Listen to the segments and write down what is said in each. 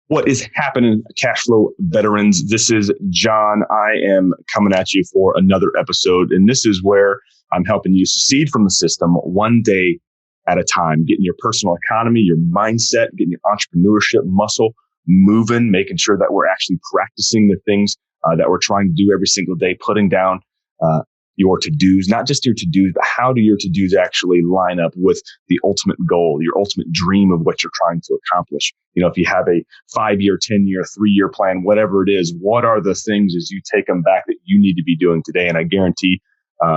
What is happening, cash flow veterans? This is John. I am coming at you for another episode, and this is where I'm helping you succeed from the system one day at a time, getting your personal economy, your mindset, getting your entrepreneurship muscle moving, making sure that we're actually practicing the things that we're trying to do every single day, putting down your to-dos, not just your to-dos, but how do your to-dos actually line up with the ultimate goal, your ultimate dream of what you're trying to accomplish. You know, if you have a 5-year, 10-year, 3-year plan, whatever it is, what are the things as you take them back that you need to be doing today? And I guarantee,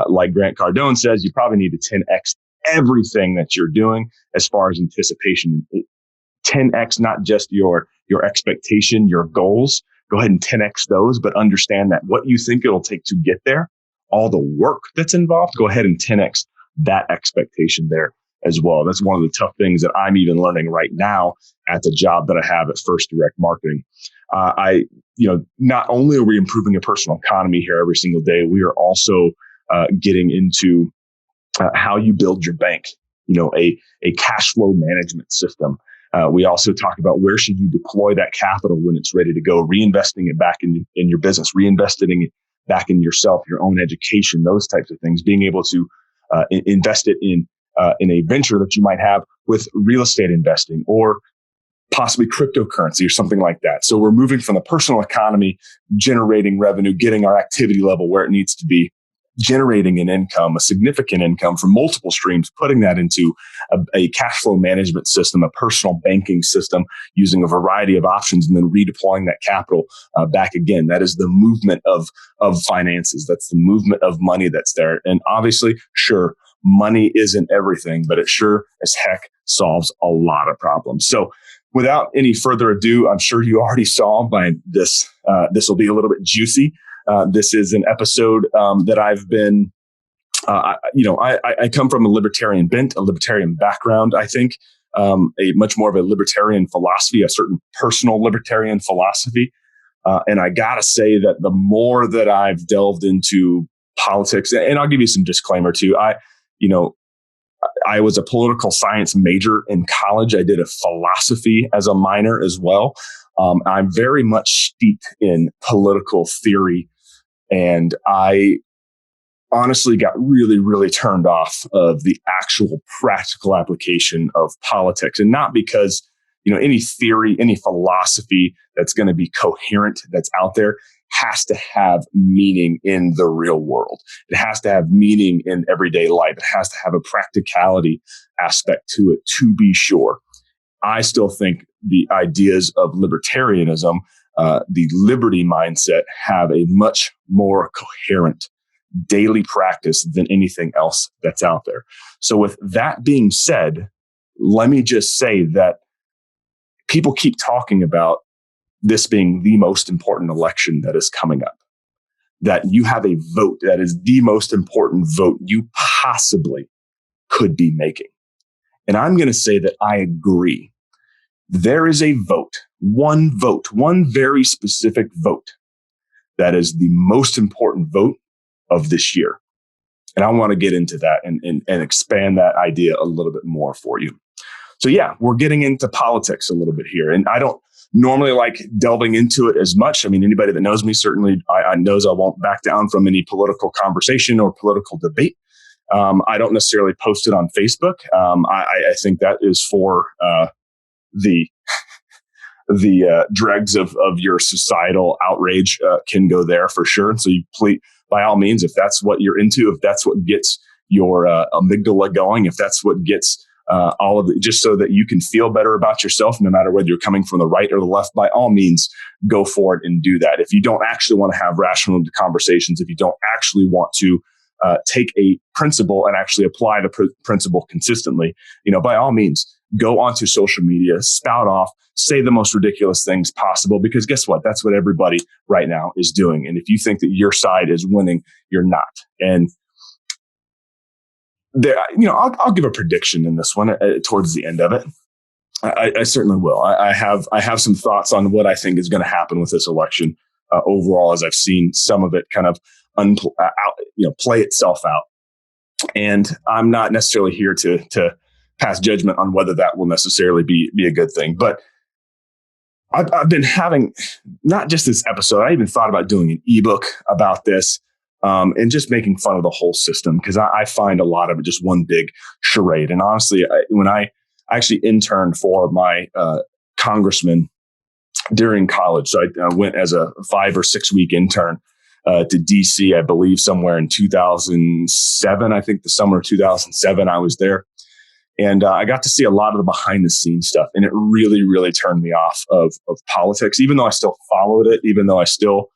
like Grant Cardone says, you probably need to 10X everything that you're doing as far as anticipation. 10X, not just your expectation, your goals. Go ahead and 10X those, but understand that what you think it'll take to get there, all the work that's involved, go ahead and 10X that expectation there as well. That's one of the tough things that I'm even learning right now at the job that I have at First Direct Marketing. Not only are we improving a personal economy here every single day, we are also getting into how you build your bank, a cash flow management system. We also talk about where should you deploy that capital when it's ready to go, reinvesting it back in your business, reinvesting it back in yourself, your own education, those types of things, being able to invest it in a venture that you might have with real estate investing or possibly cryptocurrency or something like that. So we're moving from the personal economy, generating revenue, getting our activity level where it needs to be, generating an income, a significant income from multiple streams, putting that into a cash flow management system, a personal banking system, using a variety of options, and then redeploying that capital back again. That is the movement of finances. That's the movement of money that's there. And obviously, sure, money isn't everything, but it sure as heck solves a lot of problems. So without any further ado, I'm sure you already saw by this, this will be a little bit juicy. This is an episode that I've been, I come from a libertarian bent, a libertarian background, I think, a much more of a libertarian philosophy, a certain personal libertarian philosophy. And I got to say that the more that I've delved into politics, and I'll give you some disclaimer too, I was a political science major in college. I did a philosophy as a minor as well. I'm very much steeped in political theory. And I honestly got really, really turned off of the actual practical application of politics. And not because, any theory, any philosophy that's going to be coherent that's out there has to have meaning in the real world. It has to have meaning in everyday life. It has to have a practicality aspect to it, to be sure. I still think the ideas of libertarianism, the liberty mindset, have a much more coherent daily practice than anything else that's out there. So with that being said, let me just say that people keep talking about this being the most important election that is coming up, that you have a vote that is the most important vote you possibly could be making. And I'm going to say that I agree. There is a vote, one very specific vote that is the most important vote of this year. And I want to get into that and expand that idea a little bit more for you. So yeah, we're getting into politics a little bit here. And I don't normally like delving into it as much. I mean, anybody that knows me certainly I knows I won't back down from any political conversation or political debate. I don't necessarily post it on Facebook. I think that is for the dregs of your societal outrage can go there for sure. So you please, by all means, if that's what you're into, if that's what gets your amygdala going, if that's what gets all of it, just so that you can feel better about yourself, no matter whether you're coming from the right or the left, by all means, go for it and do that. If you don't actually want to have rational conversations, if you don't actually want to take a principle and actually apply the principle consistently, by all means, go onto social media, spout off, say the most ridiculous things possible, because guess what? That's what everybody right now is doing. And if you think that your side is winning, you're not. And there, I'll give a prediction in this one towards the end of it. I certainly will. I have some thoughts on what I think is going to happen with this election overall, as I've seen some of it kind of play itself out. And I'm not necessarily here to pass judgment on whether that will necessarily be a good thing. But I've been having not just this episode. I even thought about doing an ebook about this, and just making fun of the whole system, because I find a lot of it just one big charade. And honestly, when I actually interned for my congressman during college, so I went as a 5 or 6 week intern to DC, I believe somewhere in 2007. I think the summer of 2007, I was there. And I got to see a lot of the behind the scenes stuff. And it really, really turned me off of politics, even though I still followed it, even though I still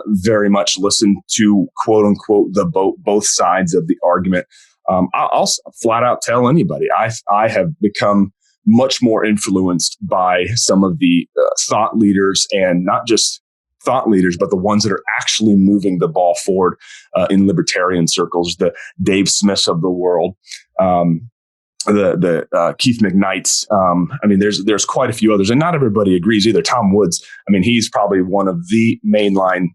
very much listened to, quote unquote, the both sides of the argument. I'll flat out tell anybody, I have become much more influenced by some of the thought leaders, and not just thought leaders, but the ones that are actually moving the ball forward in libertarian circles, the Dave Smiths of the world. The Keith McKnights. I mean, there's quite a few others, and not everybody agrees either. Tom Woods, I mean, he's probably one of the mainline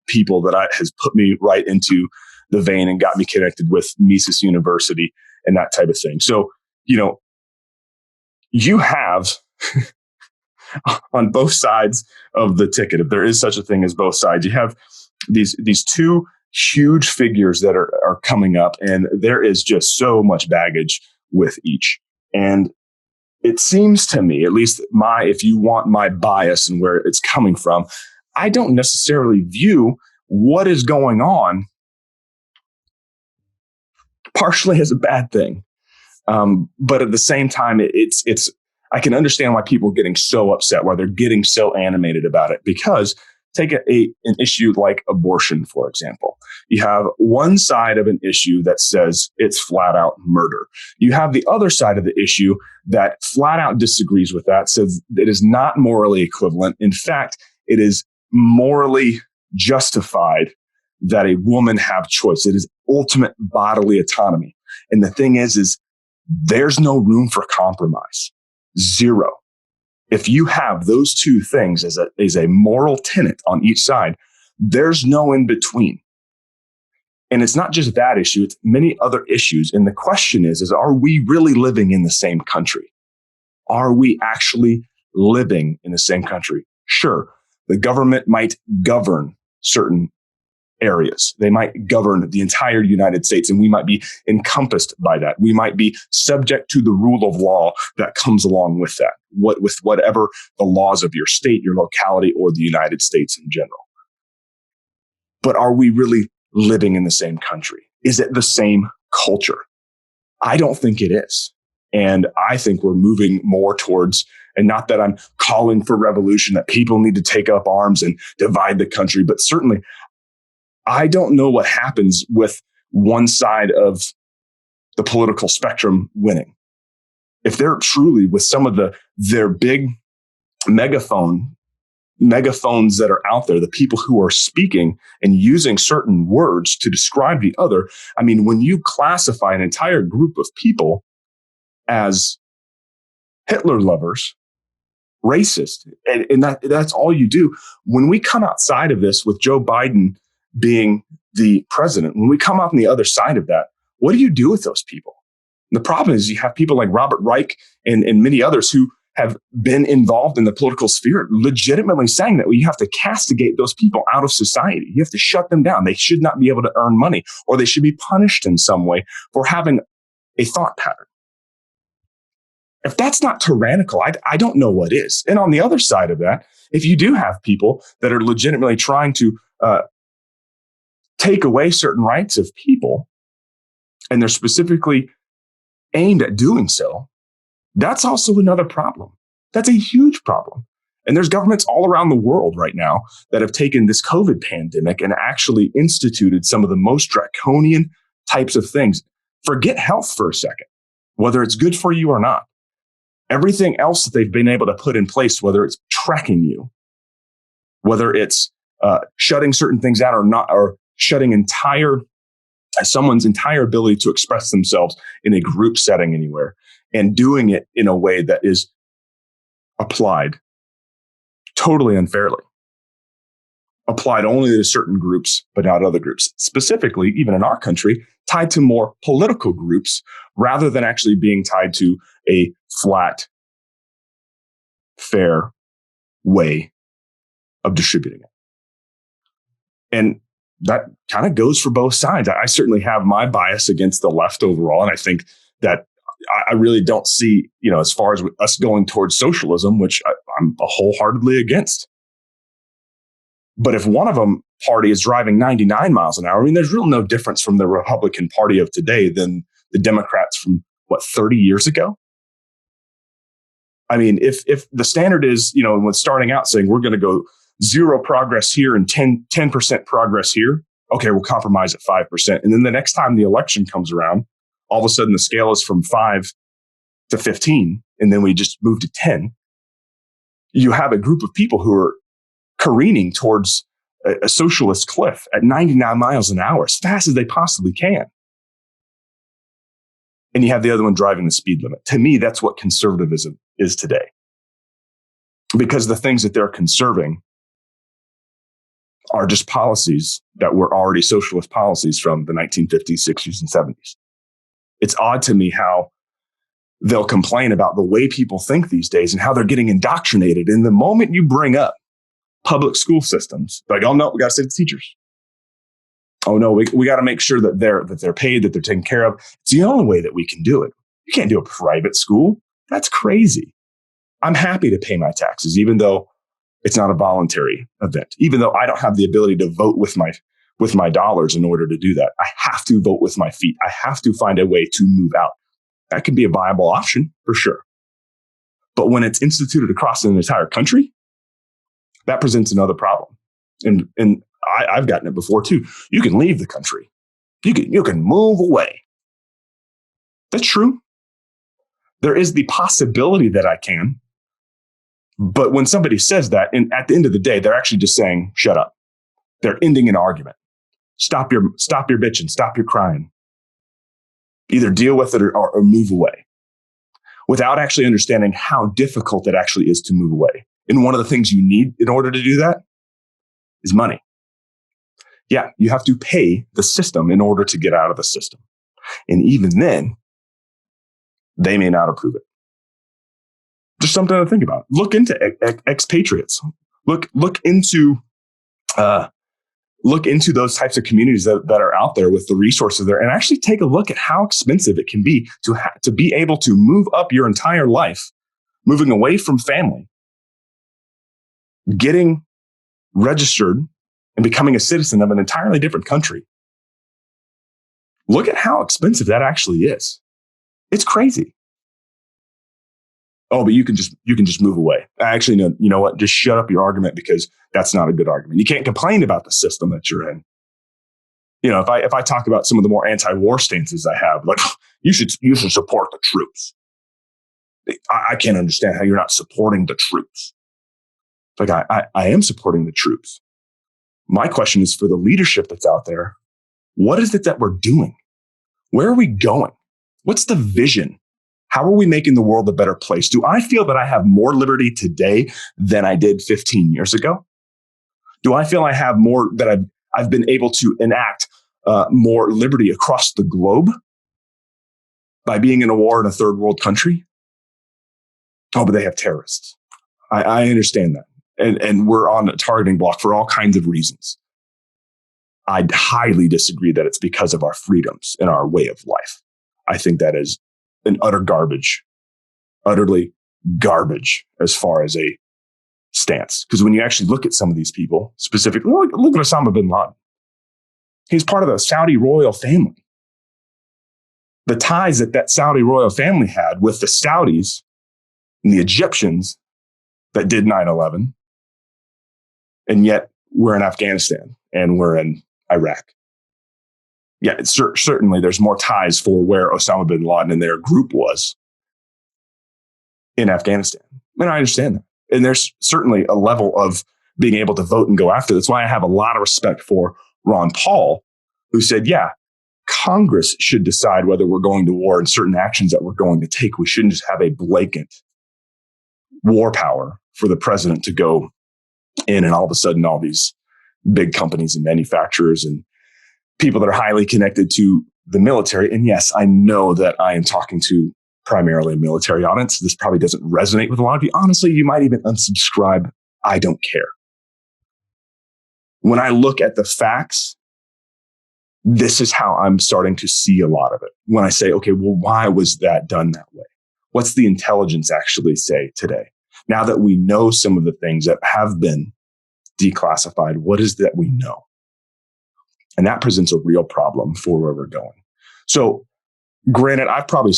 people that has put me right into the vein and got me connected with Mises University and that type of thing. So, you have on both sides of the ticket, if there is such a thing as both sides, you have these two huge figures that are coming up, and there is just so much baggage with each. And it seems to me, at least if you want my bias and where it's coming from, I don't necessarily view what is going on partially as a bad thing. But at the same time, it's I can understand why people are getting so upset, why they're getting so animated about it, because take an issue like abortion, for example. You have one side of an issue that says it's flat out murder. You have the other side of the issue that flat out disagrees with that, says it is not morally equivalent. In fact, it is morally justified that a woman have choice. It is ultimate bodily autonomy. And the thing is there's no room for compromise. Zero. If you have those two things as a moral tenet on each side, there's no in between. And it's not just that issue, it's many other issues. And the question is are we really living in the same country? Are we actually living in the same country? Sure, the government might govern certain areas. They might govern the entire United States, and we might be encompassed by that. We might be subject to the rule of law that comes along with that, with whatever the laws of your state, your locality, or the United States in general. But are we really living in the same country? Is it the same culture? I don't think it is. And I think we're moving more towards, and not that I'm calling for revolution, that people need to take up arms and divide the country, but certainly I don't know what happens with one side of the political spectrum winning. If they're truly, with some of their big megaphones that are out there, the people who are speaking and using certain words to describe the other. I mean, when you classify an entire group of people as Hitler lovers, racist, and that's all you do. When we come outside of this with Joe Biden being the president, when we come out on the other side of that, what do you do with those people? And the problem is you have people like Robert Reich and many others who have been involved in the political sphere legitimately saying that you have to castigate those people out of society. You have to shut them down. They should not be able to earn money, or they should be punished in some way for having a thought pattern. If that's not tyrannical, I don't know what is. And on the other side of that, if you do have people that are legitimately trying to take away certain rights of people, and they're specifically aimed at doing so, that's also another problem. That's a huge problem. And there's governments all around the world right now that have taken this COVID pandemic and actually instituted some of the most draconian types of things. Forget health for a second, whether it's good for you or not. Everything else that they've been able to put in place, whether it's tracking you, whether it's shutting certain things out or not, or shutting someone's entire ability to express themselves in a group setting anywhere, and doing it in a way that is applied totally unfairly, applied only to certain groups, but not other groups, specifically, even in our country, tied to more political groups rather than actually being tied to a flat, fair way of distributing it. And that kind of goes for both sides. I certainly have my bias against the left overall. And I think that I really don't see, as far as us going towards socialism, which I'm wholeheartedly against. But if one of them party is driving 99 miles an hour, I mean, there's really no difference from the Republican Party of today than the Democrats from 30 years ago. I mean, if the standard is, when starting out saying we're going to go 0 progress here and 10% progress here, okay, we'll compromise at 5%. And then the next time the election comes around, all of a sudden the scale is from 5 to 15, and then we just move to 10. You have a group of people who are careening towards a socialist cliff at 99 miles an hour, as fast as they possibly can. And you have the other one driving the speed limit. To me, that's what conservatism is today. Because the things that they're conserving are just policies that were already socialist policies from the 1950s, 60s, and 70s. It's odd to me how they'll complain about the way people think these days and how they're getting indoctrinated. And the moment you bring up public school systems, like, oh no, we got to save the teachers. Oh no, we got to make sure that they're paid, that they're taken care of. It's the only way that we can do it. You can't do a private school. That's crazy. I'm happy to pay my taxes, even though it's not a voluntary event, even though I don't have the ability to vote with my dollars in order to do that. I have to vote with my feet. I have to find a way to move out. That could be a viable option for sure. But when it's instituted across an entire country, that presents another problem. And I've gotten it before too. You can leave the country. You can move away. That's true. There is the possibility that I can. But when somebody says that, and at the end of the day, they're actually just saying, shut up. They're ending an argument. Stop your bitching. Stop your crying. Either deal with it or move away, without actually understanding how difficult it actually is to move away. And one of the things you need in order to do that is money. Yeah, you have to pay the system in order to get out of the system. And even then, they may not approve it. Just something to think about. Look into expatriates. Look into those types of communities that are out there with the resources there, and actually take a look at how expensive it can be to be able to move up your entire life, moving away from family, getting registered and becoming a citizen of an entirely different country. Look at how expensive that actually is. It's crazy. Oh, but you can just move away. Actually, no, you know what? Just shut up your argument, because that's not a good argument. You can't complain about the system that you're in. If I talk about some of the more anti-war stances I have, like you should support the troops. I can't understand how you're not supporting the troops. Like I am supporting the troops. My question is for the leadership that's out there. What is it that we're doing? Where are we going? What's the vision? How are we making the world a better place? Do I feel that I have more liberty today than I did 15 years ago? Do I feel I have more, that I've been able to enact more liberty across the globe by being in a war in a third world country? Oh, but they have terrorists. I understand that. And we're on a targeting block for all kinds of reasons. I highly disagree that it's because of our freedoms and our way of life. I think that is an utterly garbage as far as a stance. Because when you actually look at some of these people, specifically, look at Osama bin Laden. He's part of the Saudi royal family. The ties that Saudi royal family had with the Saudis and the Egyptians that did 9/11, and yet we're in Afghanistan and we're in Iraq. Yeah, certainly there's more ties for where Osama bin Laden and their group was in Afghanistan. And I understand that. And there's certainly a level of being able to vote and go after. That's why I have a lot of respect for Ron Paul, who said, yeah, Congress should decide whether we're going to war and certain actions that we're going to take. We shouldn't just have a blanket war power for the president to go in, and all of a sudden all these big companies and manufacturers and people that are highly connected to the military. And yes, I know that I am talking to primarily a military audience. This probably doesn't resonate with a lot of you. Honestly, you might even unsubscribe I don't care. When I look at the facts, this is how I'm starting to see a lot of it. When I say, okay, well, why was that done that way? What's the intelligence actually say today? Now that we know some of the things that have been declassified, what is that we know? And that presents a real problem for where we're going. So granted, I've probably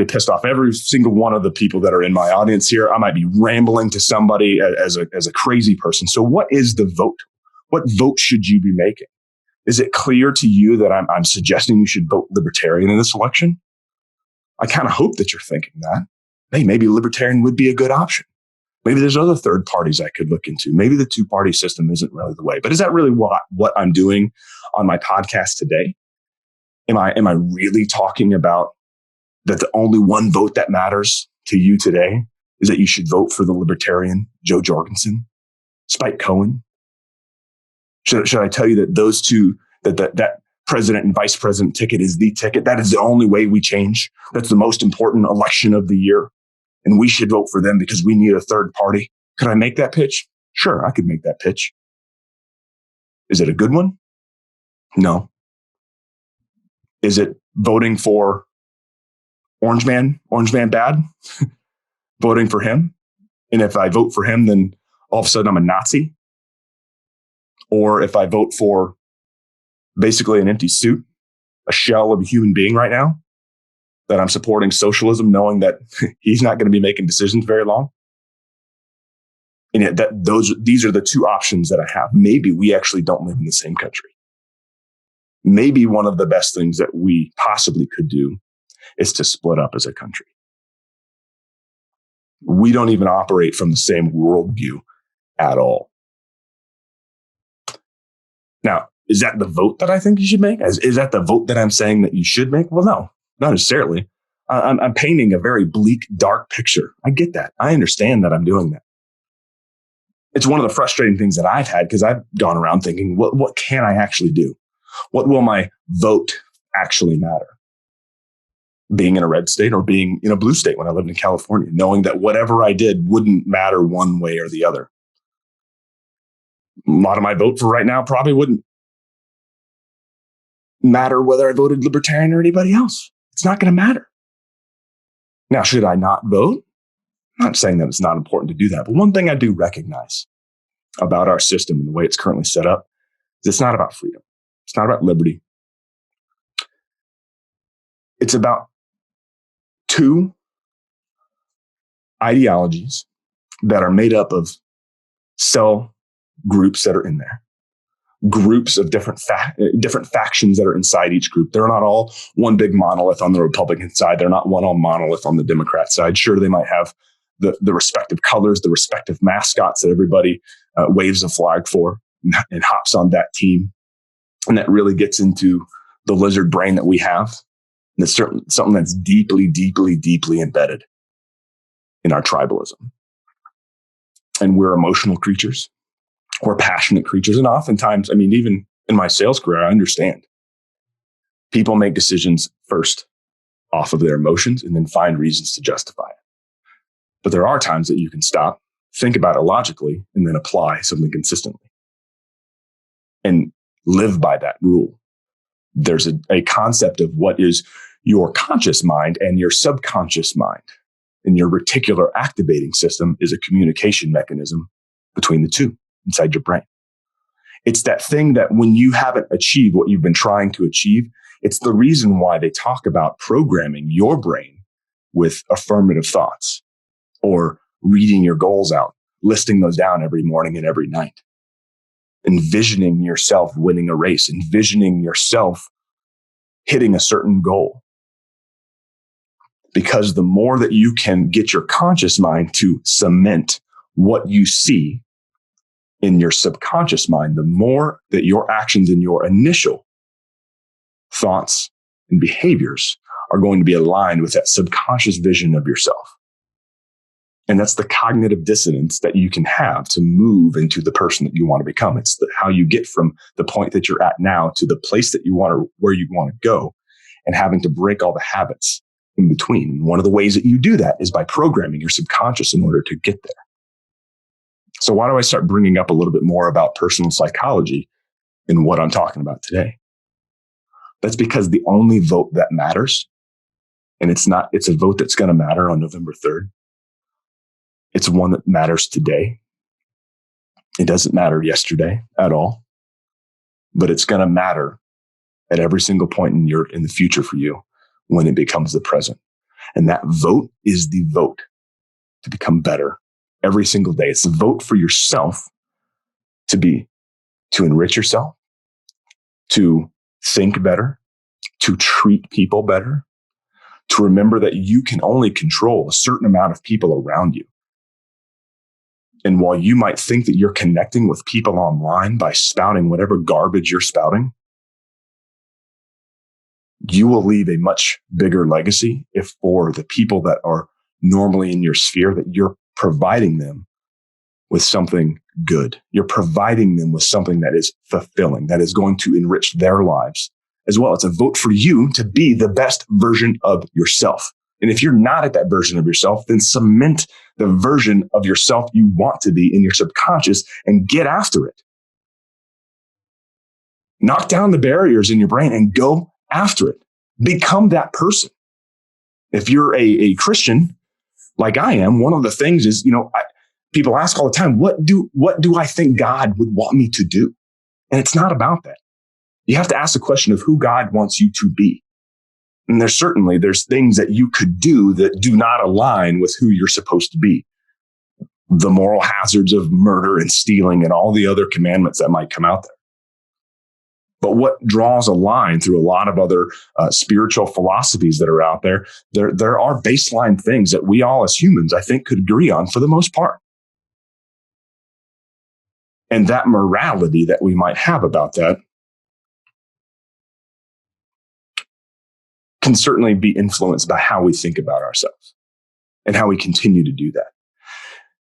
pissed off every single one of the people that are in my audience here. I might be rambling to somebody as a crazy person. So what is the vote? What vote should you be making? Is it clear to you that I'm suggesting you should vote Libertarian in this election? I kind of hope that you're thinking that. Hey, maybe Libertarian would be a good option. Maybe there's other third parties I could look into. Maybe the two-party system isn't really the way. But is that really what I'm doing on my podcast today? Am I really talking about that the only one vote that matters to you today is that you should vote for the Libertarian, Joe Jorgensen, Spike Cohen? Should I tell you that those two, that president and vice president ticket is the ticket? That is the only way we change. That's the most important election of the year. And we should vote for them because we need a third party. Could I make that pitch? Sure, I could make that pitch. Is it a good one? No. Is it voting for Orange Man bad? Voting for him? And if I vote for him, then all of a sudden I'm a Nazi? Or if I vote for basically an empty suit, a shell of a human being right now, that I'm supporting socialism, knowing that he's not going to be making decisions very long. And yet these are the two options that I have. Maybe we actually don't live in the same country. Maybe one of the best things that we possibly could do is to split up as a country. We don't even operate from the same worldview at all. Now, is that the vote that I think you should make? Is that the vote that I'm saying that you should make? Well, no, not necessarily. I'm painting a very bleak, dark picture. I get that. I understand that I'm doing that. It's one of the frustrating things that I've had because I've gone around thinking, what can I actually do? What will my vote actually matter? Being in a red state or being in a blue state when I lived in California, knowing that whatever I did wouldn't matter one way or the other. A lot of my vote for right now probably wouldn't matter whether I voted Libertarian or anybody else. It's not going to matter. Now, should I not vote? I'm not saying that it's not important to do that. But one thing I do recognize about our system and the way it's currently set up is it's not about freedom. It's not about liberty. It's about two ideologies that are made up of cell groups that are in there. Groups of different factions that are inside each group. They're not all one big monolith on the Republican side. They're not one all monolith on the Democrat side. Sure, they might have the respective colors, the respective mascots that everybody waves a flag for and hops on that team. And that really gets into the lizard brain that we have. And it's something that's deeply, deeply, deeply embedded in our tribalism. And we're emotional creatures. We're passionate creatures. And oftentimes, I mean, even in my sales career, I understand people make decisions first off of their emotions and then find reasons to justify it. But there are times that you can stop, think about it logically, and then apply something consistently and live by that rule. There's a concept of what is your conscious mind and your subconscious mind. And your reticular activating system is a communication mechanism between the two inside your brain. It's that thing that when you haven't achieved what you've been trying to achieve, it's the reason why they talk about programming your brain with affirmative thoughts or reading your goals out, listing those down every morning and every night, envisioning yourself winning a race, envisioning yourself hitting a certain goal. Because the more that you can get your conscious mind to cement what you see in your subconscious mind, the more that your actions and your initial thoughts and behaviors are going to be aligned with that subconscious vision of yourself. And that's the cognitive dissonance that you can have to move into the person that you want to become. It's how you get from the point that you're at now to the place that you want to, where you want to go, and having to break all the habits in between. And one of the ways that you do that is by programming your subconscious in order to get there. So why do I start bringing up a little bit more about personal psychology in what I'm talking about today? That's because the only vote that matters, and it's a vote that's going to matter on November 3rd. It's one that matters today. It doesn't matter yesterday at all, but it's going to matter at every single point in the future for you when it becomes the present. And that vote is the vote to become better every single day. It's a vote for yourself to enrich yourself, to think better, to treat people better, to remember that you can only control a certain amount of people around you. And while you might think that you're connecting with people online by spouting whatever garbage you're spouting, you will leave a much bigger legacy if for the people that are normally in your sphere, that you're providing them with something good. You're providing them with something that is fulfilling, that is going to enrich their lives as well. It's a vote for you to be the best version of yourself. And if you're not at that version of yourself, then cement the version of yourself you want to be in your subconscious and get after it. Knock down the barriers in your brain and go after it. Become that person. If you're a Christian, like I am, one of the things is, people ask all the time, what do I think God would want me to do? And it's not about that. You have to ask the question of who God wants you to be. And there's things that you could do that do not align with who you're supposed to be. The moral hazards of murder and stealing and all the other commandments that might come out there. But what draws a line through a lot of other spiritual philosophies that are out there, there are baseline things that we all as humans, I think, could agree on for the most part. And that morality that we might have about that can certainly be influenced by how we think about ourselves and how we continue to do that.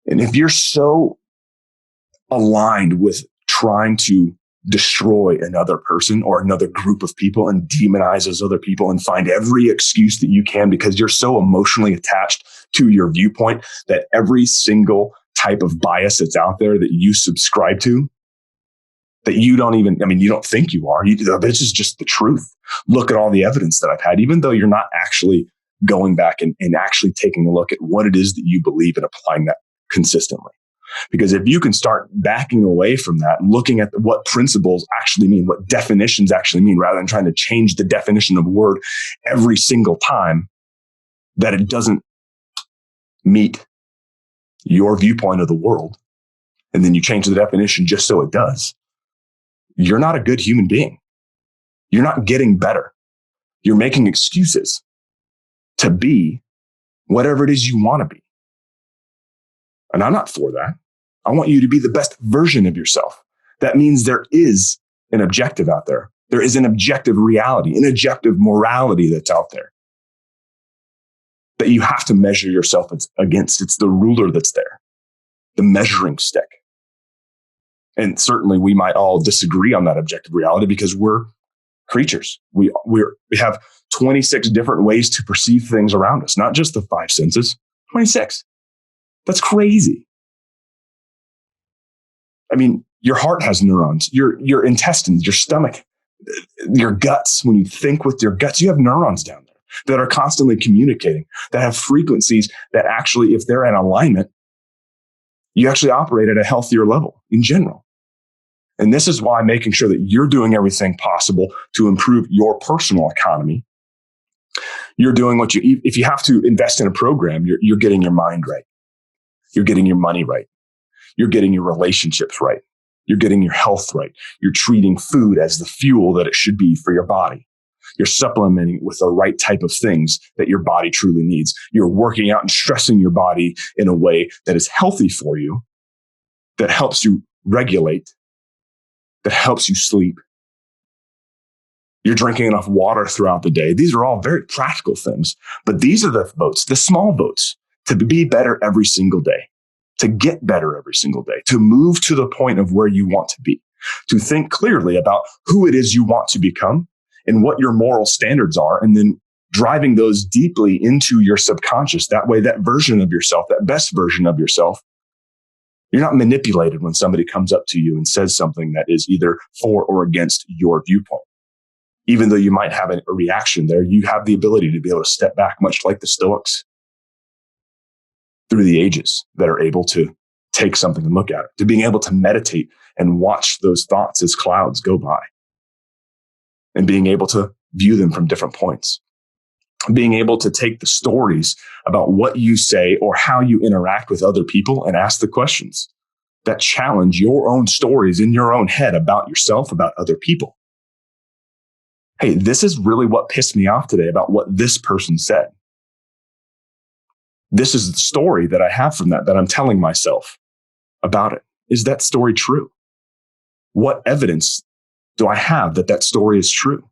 And if you're so aligned with trying to destroy another person or another group of people and demonize those other people and find every excuse that you can because you're so emotionally attached to your viewpoint that every single type of bias that's out there that you subscribe to, that you don't think you are, this is just the truth. Look at all the evidence that I've had, even though you're not actually going back and actually taking a look at what it is that you believe and applying that consistently. Because if you can start backing away from that, looking at what principles actually mean, what definitions actually mean, rather than trying to change the definition of a word every single time that it doesn't meet your viewpoint of the world, and then you change the definition just so it does, you're not a good human being. You're not getting better. You're making excuses to be whatever it is you want to be. And I'm not for that. I want you to be the best version of yourself. That means there is an objective out there. There is an objective reality, an objective morality that's out there that you have to measure yourself against. It's the ruler that's there, the measuring stick. And certainly we might all disagree on that objective reality because we're creatures. We have 26 different ways to perceive things around us, not just the 5 senses, 26. That's crazy. I mean, your heart has neurons, your intestines, your stomach, your guts. When you think with your guts, you have neurons down there that are constantly communicating, that have frequencies that actually, if they're in alignment, you actually operate at a healthier level in general. And this is why making sure that you're doing everything possible to improve your personal economy. You're doing if you have to invest in a program, you're getting your mind right. You're getting your money right. You're getting your relationships right. You're getting your health right. You're treating food as the fuel that it should be for your body. You're supplementing with the right type of things that your body truly needs. You're working out and stressing your body in a way that is healthy for you, that helps you regulate, that helps you sleep. You're drinking enough water throughout the day. These are all very practical things, but these are the votes, the small votes, to be better every single day, to get better every single day, to move to the point of where you want to be, to think clearly about who it is you want to become and what your moral standards are, and then driving those deeply into your subconscious. That way, that version of yourself, that best version of yourself, You're not manipulated when somebody comes up to you and says something that is either for or against your viewpoint. Even though you might have a reaction there, you have the ability to be able to step back, much like the Stoics through the ages that are able to take something and look at it, to being able to meditate and watch those thoughts as clouds go by and being able to view them from different points, being able to take the stories about what you say or how you interact with other people and ask the questions that challenge your own stories in your own head about yourself, about other people. Hey, this is really what pissed me off today about what this person said. This is the story that I have from that I'm telling myself about it. Is that story true? What evidence do I have that that story is true?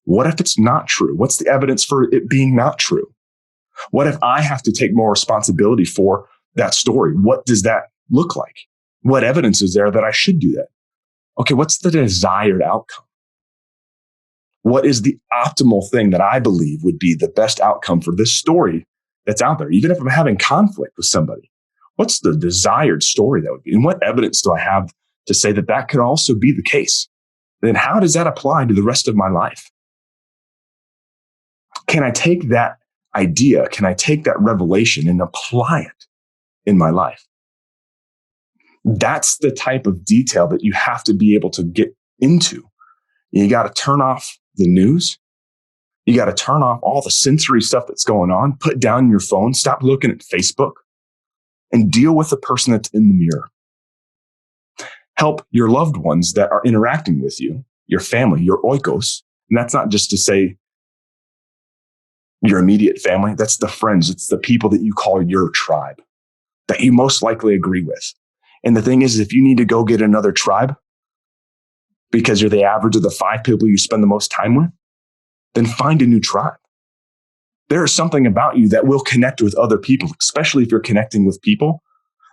What if it's not true? What's the evidence for it being not true? What if I have to take more responsibility for that story? What does that look like? What evidence is there that I should do that? Okay, what's the desired outcome? What is the optimal thing that I believe would be the best outcome for this story that's out there? Even if I'm having conflict with somebody, what's the desired story that would be? And what evidence do I have to say that that could also be the case? Then how does that apply to the rest of my life? Can I take that idea? Can I take that revelation and apply it in my life? That's the type of detail that you have to be able to get into. You got to turn off the news. You got to turn off all the sensory stuff that's going on. Put down your phone. Stop looking at Facebook and deal with the person that's in the mirror. Help your loved ones that are interacting with you, your family, your oikos. And that's not just to say your immediate family. That's the friends. It's the people that you call your tribe that you most likely agree with. And the thing is, if you need to go get another tribe because you're the average of the 5 people you spend the most time with, then find a new tribe. There is something about you that will connect with other people, especially if you're connecting with people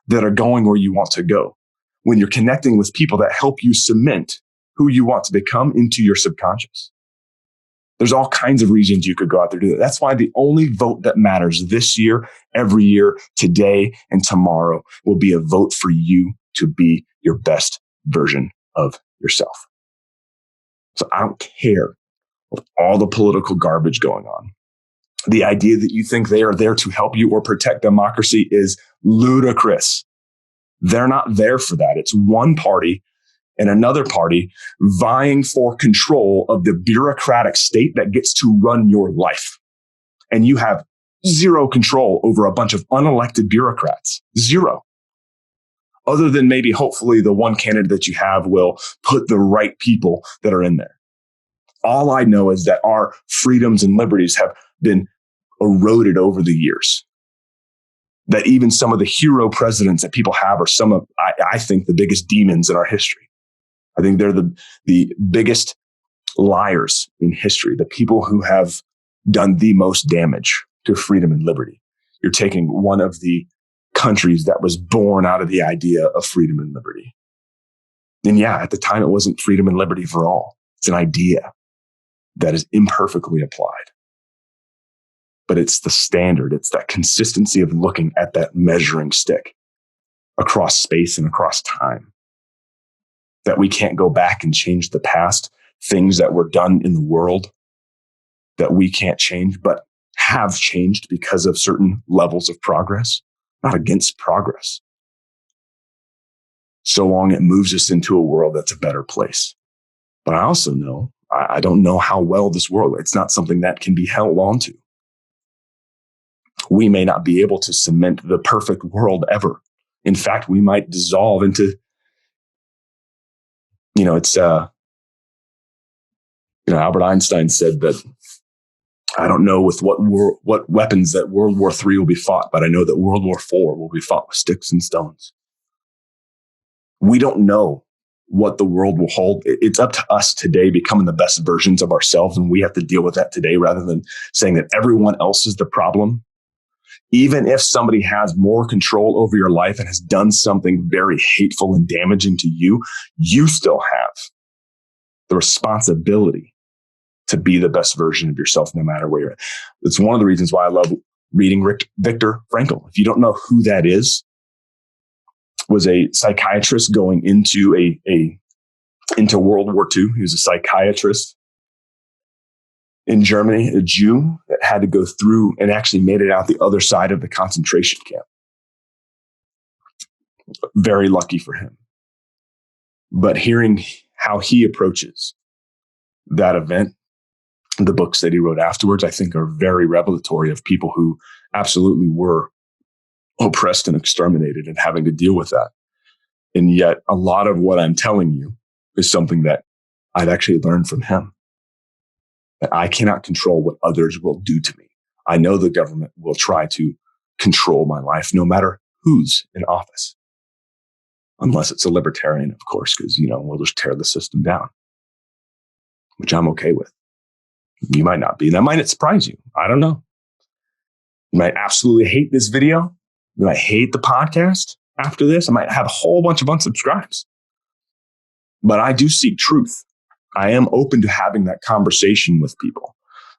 that are going where you want to go. When you're connecting with people that help you cement who you want to become into your subconscious. There's all kinds of reasons you could go out there and do that. That's why the only vote that matters this year, every year, today, and tomorrow will be a vote for you to be your best version of yourself. So I don't care with all the political garbage going on. The idea that you think they are there to help you or protect democracy is ludicrous. They're not there for that. It's one party and another party vying for control of the bureaucratic state that gets to run your life. And you have zero control over a bunch of unelected bureaucrats. Zero. Other than maybe hopefully the one candidate that you have will put the right people that are in there. All I know is that our freedoms and liberties have been eroded over the years. That even some of the hero presidents that people have are some of, I think, the biggest demons in our history. I think they're the biggest liars in history, the people who have done the most damage to freedom and liberty. You're taking one of the countries that was born out of the idea of freedom and liberty. And yeah, at the time, it wasn't freedom and liberty for all. It's an idea that is imperfectly applied. But it's the standard. It's that consistency of looking at that measuring stick across space and across time. That we can't go back and change the past, things that were done in the world that we can't change, but have changed because of certain levels of progress. Not against progress. So long it moves us into a world that's a better place. But I also know, I don't know how well this world, it's not something that can be held on to. We may not be able to cement the perfect world ever. In fact, we might dissolve into, Albert Einstein said that I don't know with what weapons that World War III will be fought, but I know that World War IV will be fought with sticks and stones. We don't know what the world will hold. It's up to us today becoming the best versions of ourselves, and we have to deal with that today rather than saying that everyone else is the problem. Even if somebody has more control over your life and has done something very hateful and damaging to you, you still have the responsibility to be the best version of yourself, no matter where you're at. It's one of the reasons why I love reading Viktor Frankl. If you don't know who that is, was a psychiatrist going into into World War II. He was a psychiatrist in Germany, a Jew that had to go through and actually made it out the other side of the concentration camp. Very lucky for him. But hearing how he approaches that event, the books that he wrote afterwards, I think are very revelatory of people who absolutely were oppressed and exterminated and having to deal with that. And yet a lot of what I'm telling you is something that I've actually learned from him. That I cannot control what others will do to me. I know the government will try to control my life no matter who's in office. Unless it's a libertarian, of course, because, we'll just tear the system down, which I'm okay with. You might not be. That might surprise you. I don't know. You might absolutely hate this video. You might hate the podcast after this. I might have a whole bunch of unsubscribes. But I do seek truth. I am open to having that conversation with people.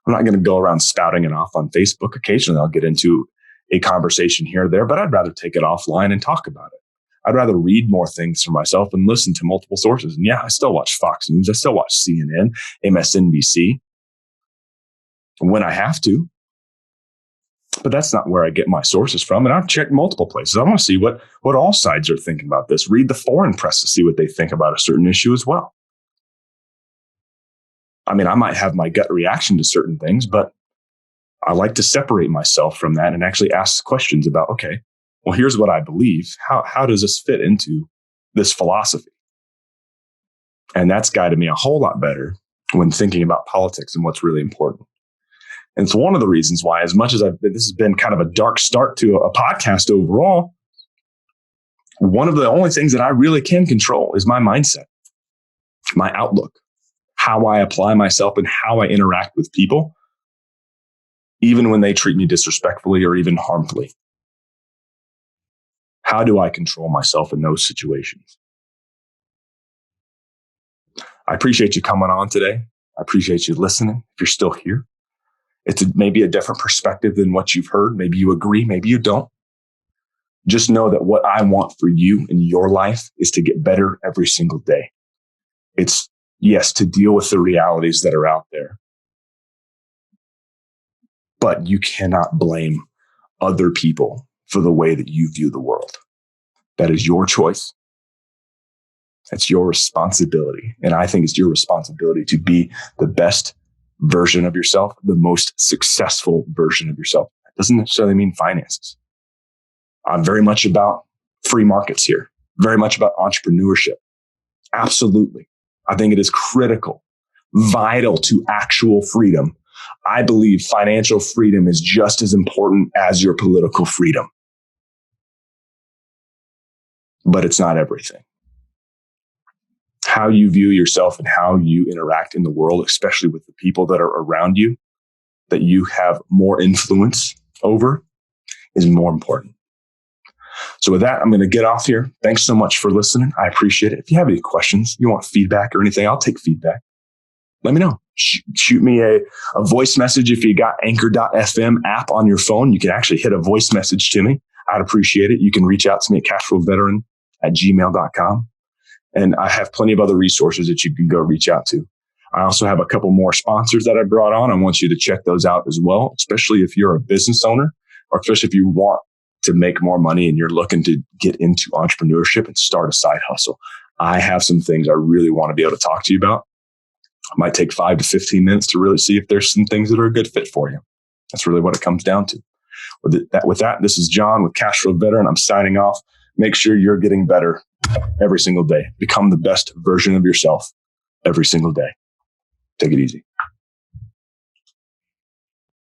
I'm not going to go around spouting it off on Facebook. Occasionally, I'll get into a conversation here or there, but I'd rather take it offline and talk about it. I'd rather read more things for myself and listen to multiple sources. And yeah, I still watch Fox News. I still watch CNN, MSNBC when I have to. But that's not where I get my sources from. And I've checked multiple places. I want to see what all sides are thinking about this. Read the foreign press to see what they think about a certain issue as well. I mean, I might have my gut reaction to certain things, but I like to separate myself from that and actually ask questions about, okay, well, here's what I believe. How does this fit into this philosophy? And that's guided me a whole lot better when thinking about politics and what's really important. And it's one of the reasons why, as much as this has been kind of a dark start to a podcast overall, one of the only things that I really can control is my mindset, my outlook, how I apply myself and how I interact with people, even when they treat me disrespectfully or even harmfully. How do I control myself in those situations? I appreciate you coming on today. I appreciate you listening. If you're still here, it's maybe a different perspective than what you've heard. Maybe you agree, maybe you don't. Just know that what I want for you in your life is to get better every single day. It's, yes, to deal with the realities that are out there. But you cannot blame other people for the way that you view the world. That is your choice. That's your responsibility. And I think it's your responsibility to be the best version of yourself, the most successful version of yourself. That doesn't necessarily mean finances. I'm very much about free markets here, very much about entrepreneurship. Absolutely. I think it is critical, vital to actual freedom. I believe financial freedom is just as important as your political freedom. But it's not everything. How you view yourself and how you interact in the world, especially with the people that are around you, that you have more influence over, is more important. So with that, I'm going to get off here. Thanks so much for listening. I appreciate it. If you have any questions, you want feedback or anything, I'll take feedback. Let me know. Shoot me a voice message. If you got Anchor.fm app on your phone, you can actually hit a voice message to me. I'd appreciate it. You can reach out to me at cashflowveteran@gmail.com. And I have plenty of other resources that you can go reach out to. I also have a couple more sponsors that I brought on. I want you to check those out as well, especially if you're a business owner, or especially if you want to make more money and you're looking to get into entrepreneurship and start a side hustle. I have some things I really want to be able to talk to you about. It might take 5 to 15 minutes to really see if there's some things that are a good fit for you. That's really what it comes down to. With that, this is John with Cashflow Veteran. I'm signing off. Make sure you're getting better every single day. Become the best version of yourself every single day. Take it easy.